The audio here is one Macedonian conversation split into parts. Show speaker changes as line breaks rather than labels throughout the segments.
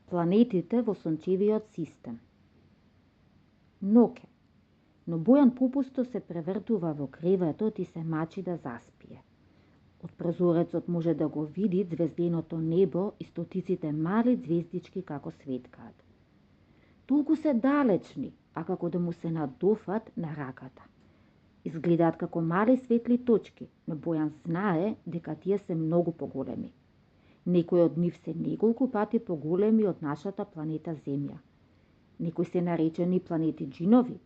Планетите во сончевиот систем. Ноќе, но Бојан попусто се превртува во креветот и се мачи да заспие. Од прозорецот може да го види звезденото небо и стотиците мали звездички како светкаат. Толку се далечни, а како да му се надофат на раката. Изгледаат како мали светли точки, но Бојан знае дека тие се многу поголеми. Некои од нив се неколку пати поголеми од нашата планета Земја. Некои се наречени планети джинови.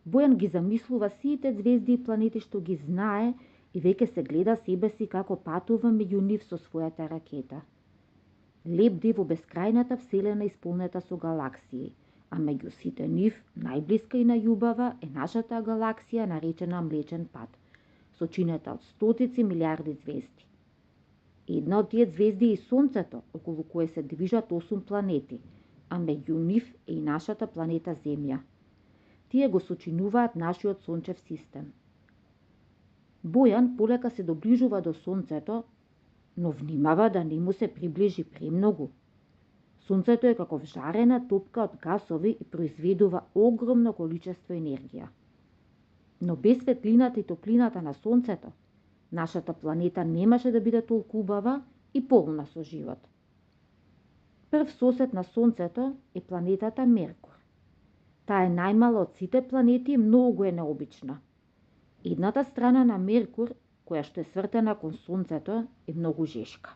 Бојан ги замислува сите звезди и планети што ги знае и веќе се гледа себе си како патува меѓу нив со својата ракета. Лебди во бескрајната вселена исполнета со галаксии, а меѓу сите нив најблиска и најубава е нашата галаксија наречена Млечен пат, сочинета од стотици милиарди звезди. Една од тие звезди е и Сонцето, околу кое се движат 8 планети, а меѓу нив е и нашата планета Земја. Тие го сочинуваат нашиот сончев систем. Бојан полека се доближува до Сонцето, но внимава да не му се приближи премногу. Сонцето е како вжарена топка од гасови и произведува огромно количество енергија. Но без светлината и топлината на Сонцето, нашата планета немаше да биде толку убава и полна со живот. Прв сосед на Сонцето е планетата Меркур. Таа е најмала од сите планети и многу е необична. Едната страна на Меркур, која што е свртена кон Сонцето, е многу жешка.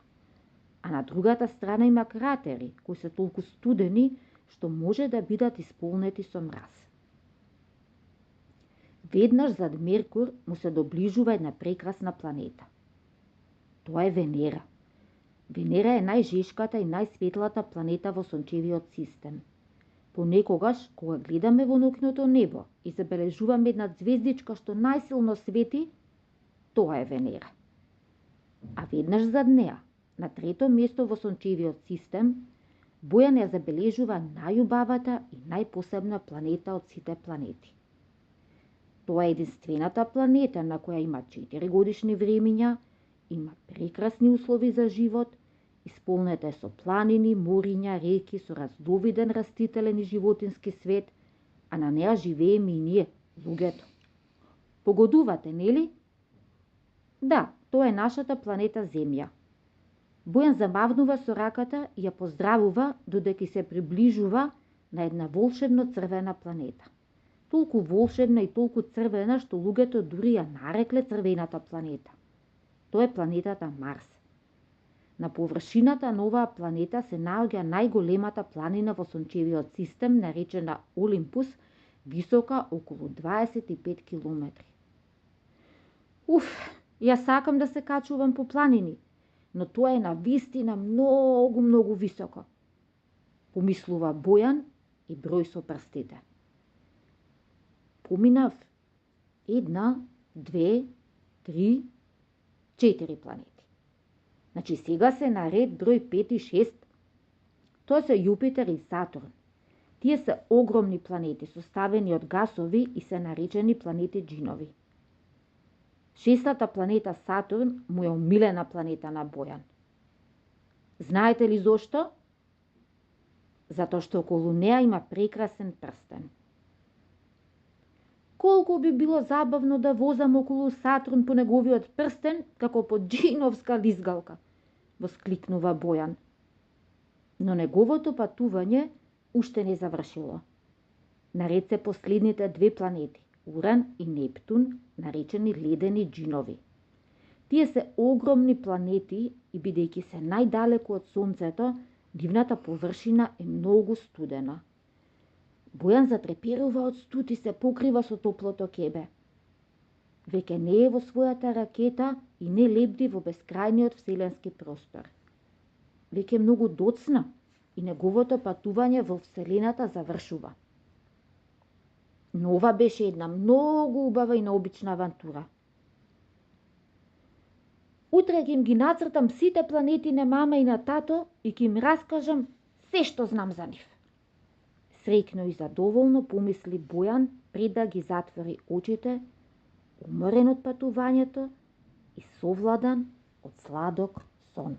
А на другата страна има кратери, кои се толку студени, што може да бидат исполнети со мраз. Веднаш зад Меркур му се доближува една прекрасна планета. Тоа е Венера. Венера е најжешката и најсветлата планета во сончевиот систем. Понекогаш, кога гледаме во ноќното небо и забележуваме една звездичка што најсилно свети, тоа е Венера. А веднаш зад неа, на трето место во сончевиот систем, Бојан ја забележува најубавата и најпосебна планета од сите планети. Тоа е единствената планета на која има 4 годишни времиња, има прекрасни услови за живот, исполнета е со планини, мориња, реки, со разновиден растителен и животински свет, а на неа живееме и ние, луѓето. Погодувате, нели? Да, тоа е нашата планета Земја. Бојан замавнува со раката и ја поздравува додека се приближува на една волшебно црвена планета. Толку волшебна и толку црвена што луѓето дури ја нарекле црвената планета. Тоа е планетата Марс. На површината на оваа планета се наоѓа најголемата планина во сончевиот систем, наречена Олимпус, висока околу 25 километри. Јас сакам да се качувам по планини, но тоа е навистина многу високо, помислува Бојан и број со прстите. Поминав 1, 2, 3, 4 планети. Значи сега се на ред број 5 и 6. Тоа се Јупитер и Сатурн. Тие се огромни планети, составени од гасови и се наречени планети джинови. Шестата планета Сатурн му е омилена планета на Бојан. Знаете ли зошто? Затоа што околу неа има прекрасен прстен. Колку би било забавно да возам околу Сатурн по неговиот прстен, како по джиновска лизгалка, воскликнува Бојан. Но неговото патување уште не завршило. Наред се последните две планети, Уран и Нептун, наречени ледени джинови. Тие се огромни планети и бидејќи се најдалеку од Сонцето, нивната површина е многу студена. Бојан затреперува од студ и се покрива со топлото ќебе. Веќе не е во својата ракета и не лебди во бескрајниот вселенски простор. Веќе многу доцна и неговото патување во вселената завршува. Но ова беше една многу убава и необична авантура. Утре ќе им ги нацртам сите планети на мама и на тато и ќе им раскажам се што знам за нив. Среќно и задоволно помисли Бојан пред да ги затвори очите, уморен од патувањето и совладан од сладок сон.